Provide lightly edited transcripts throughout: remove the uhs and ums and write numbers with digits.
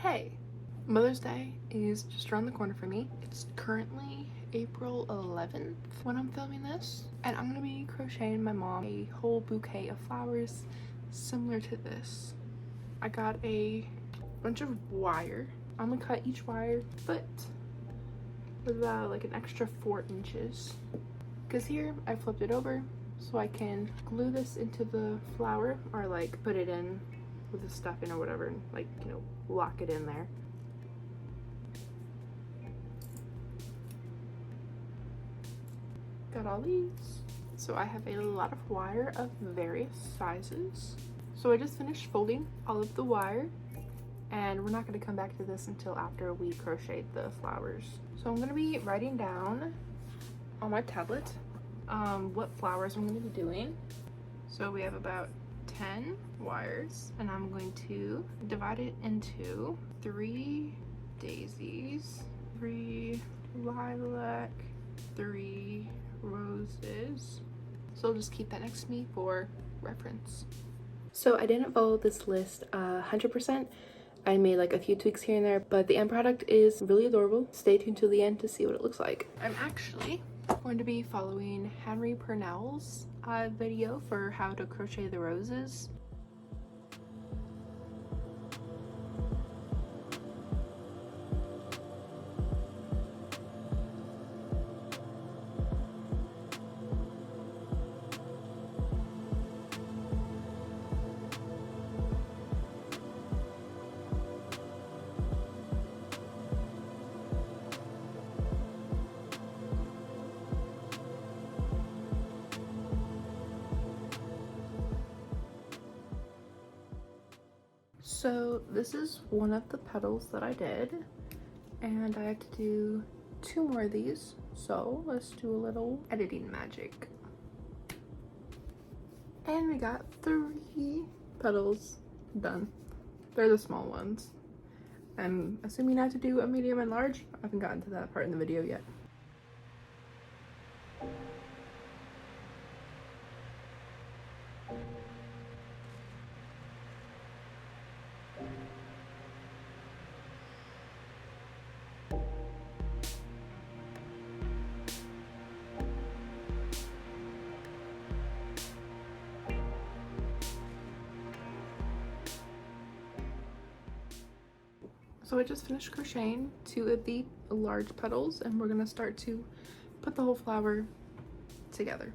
Hey, Mother's Day is just around the corner for me. It's currently April 11th when I'm filming this, and I'm gonna be crocheting my mom a whole bouquet of flowers similar to this. I got a bunch of wire. I'm gonna cut each wire foot with about like an extra 4 inches, because here I flipped it over so I can glue this into the flower, or like put it in with the stuffing or whatever, and like, you know, lock it in there. Got all these. So I have a lot of wire of various sizes. So I just finished folding all of the wire, and we're not going to come back to this until after we crochet the flowers. So I'm going to be writing down on my tablet what flowers I'm going to be doing. So we have about 10 wires, and I'm going to divide it into 3 daisies, 3 lilac, 3 roses. So I'll just keep that next to me for reference. So I didn't follow this list 100%. I made like a few tweaks here and there, but the end product is really adorable. Stay tuned to the end to see what it looks like. I'm actually going to be following Henry Purnell's video for how to crochet the roses. So this is one of the petals that I did, and I have to do 2 more of these. So let's do a little editing magic. And we got 3 petals done. They're the small ones. I'm assuming I have to do a medium and large. I haven't gotten to that part in the video yet. So I just finished crocheting 2 of the large petals, and we're gonna start to put the whole flower together.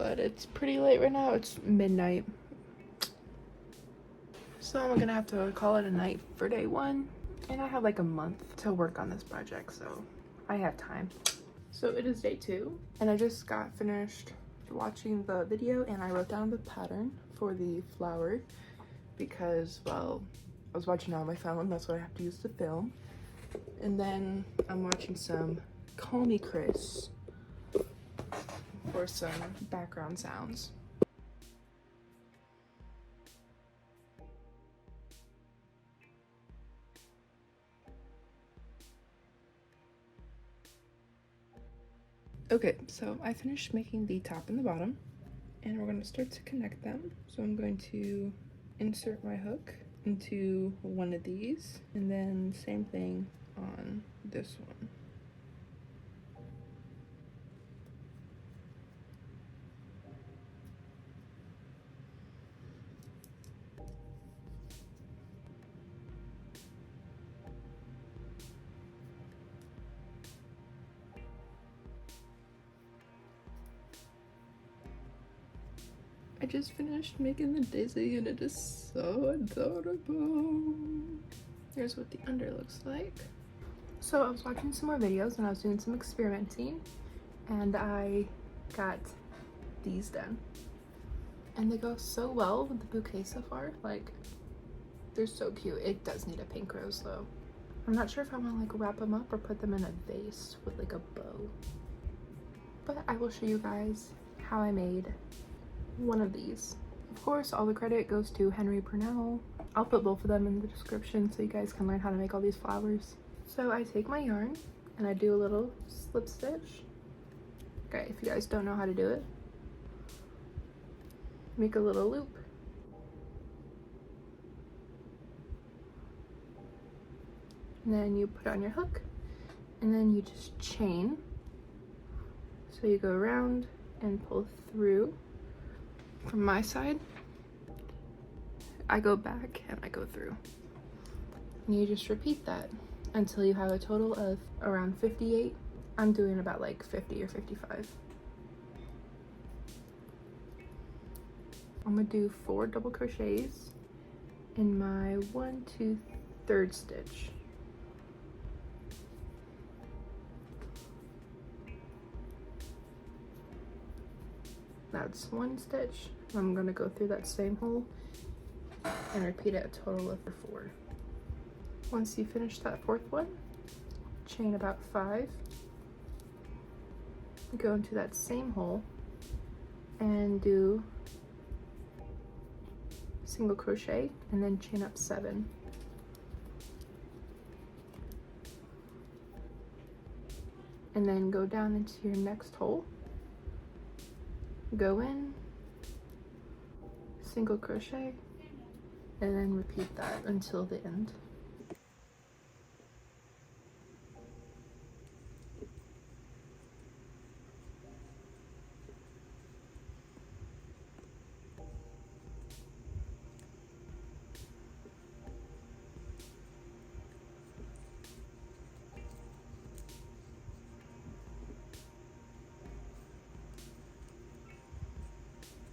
but it's pretty late right now. It's midnight. So I'm gonna have to call it a night for day one. And I have like a month to work on this project, so I have time. So it is day 2, and I just got finished watching the video and I wrote down the pattern for the flower because, well, I was watching it on my phone. That's what I have to use to film. And then I'm watching some Call Me Chris for some background sounds. Okay, so I finished making the top and the bottom, and we're going to start to connect them. So I'm going to insert my hook into one of these, and then same thing on this one. I just finished making the daisy and it is so adorable. Here's what the under looks like. So I was watching some more videos and I was doing some experimenting and I got these done. And they go so well with the bouquet so far. Like, they're so cute. It does need a pink rose though. I'm not sure if I want to like wrap them up or put them in a vase with like a bow. But I will show you guys how I made one of these. Of course, all the credit goes to Henry Purnell. I'll put both of them in the description so you guys can learn how to make all these flowers. So I take my yarn and I do a little slip stitch. Okay, if you guys don't know how to do it, make a little loop. And then you put on your hook and then you just chain. So you go around and pull through. From my side, I go back and I go through. And you just repeat that until you have a total of around 58. I'm doing about like 50 or 55. I'm gonna do 4 double crochets in my 1, 2, 3rd stitch. That's 1 stitch. I'm gonna go through that same hole and repeat it a total of 4. Once you finish that 4th one, chain about 5, go into that same hole and do single crochet and then chain up 7. And then go down into your next hole, go in, single crochet, and then repeat that until the end.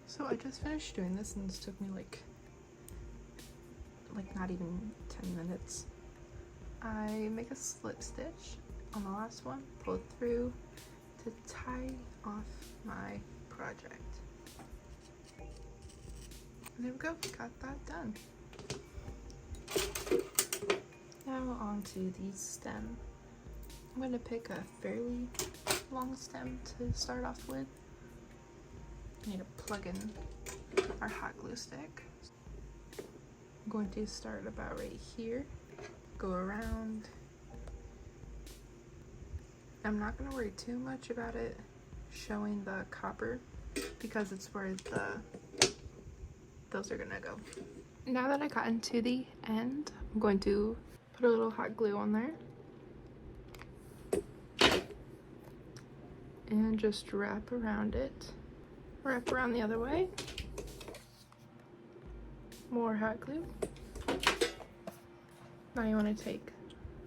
So I just finished doing this and this took me like not even 10 minutes. I make a slip stitch on the last one, pull through to tie off my project. And there we go, got that done. Now on to the stem. I'm going to pick a fairly long stem to start off with. I need to plug in our hot glue stick. I'm going to start about right here, go around. I'm not going to worry too much about it showing the copper because it's where those are going to go. Now that I got into the end, I'm going to put a little hot glue on there and just wrap around it. Wrap around the other way. More hot glue. Now you want to take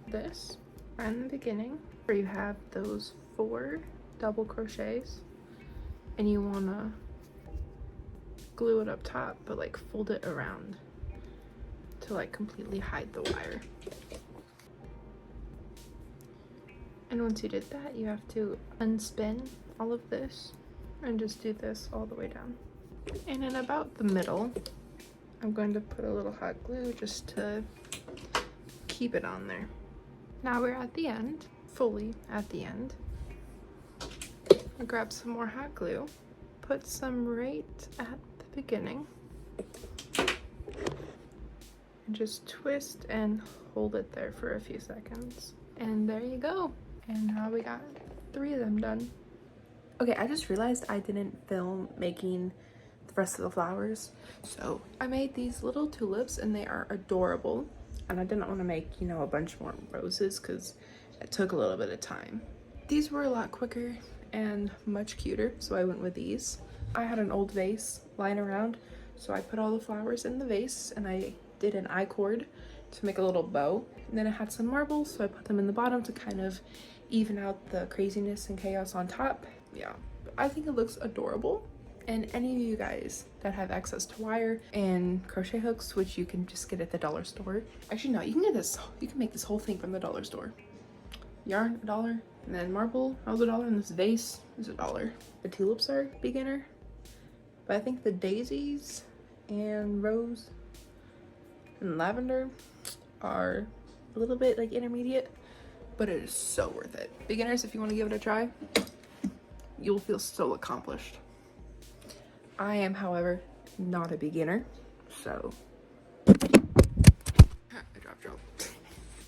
this right in the beginning where you have those 4 double crochets and you want to glue it up top, but like fold it around to like completely hide the wire. And once you did that, you have to unspin all of this and just do this all the way down. And in about the middle, I'm going to put a little hot glue just to keep it on there. Now we're at the end, fully at the end. I'll grab some more hot glue, put some right at the beginning, and just twist and hold it there for a few seconds. And there you go. And now we got 3 of them done. Okay, I just realized I didn't film making the rest of the flowers. So I made these little tulips and they are adorable. And I didn't want to make, you know, a bunch more roses because it took a little bit of time. These were a lot quicker and much cuter, so I went with these. I had an old vase lying around, so I put all the flowers in the vase and I did an I-cord to make a little bow. And then I had some marbles, so I put them in the bottom to kind of even out the craziness and chaos on top. Yeah, I think it looks adorable. And any of you guys that have access to wire and crochet hooks, which you can just get at the dollar store. Actually, no, you can get this, you can make this whole thing from the dollar store. Yarn, $1, and then marble, that was $1, and this vase is $1. The tulips are beginner, but I think the daisies and rose and lavender are a little bit like intermediate, but it is so worth it. Beginners, if you want to give it a try, you'll feel so accomplished. I am, however, not a beginner, so I dropped y'all.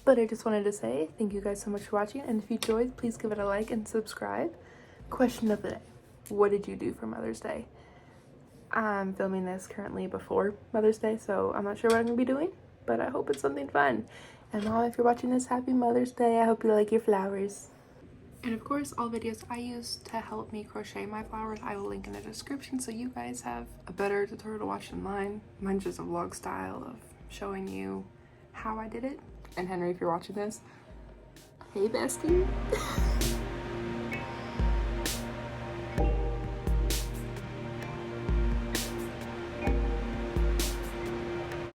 But I just wanted to say thank you guys so much for watching, and if you enjoyed, please give it a like and subscribe. Question of the day: what did you do for Mother's Day? I'm filming this currently before Mother's Day, so I'm not sure what I'm gonna be doing, but I hope it's something fun. And Mom, if you're watching this, happy Mother's Day. I hope you like your flowers. And of course, all videos I use to help me crochet my flowers, I will link in the description so you guys have a better tutorial to watch than mine. Mine's just a vlog style of showing you how I did it. And Henry, if you're watching this, hey bestie.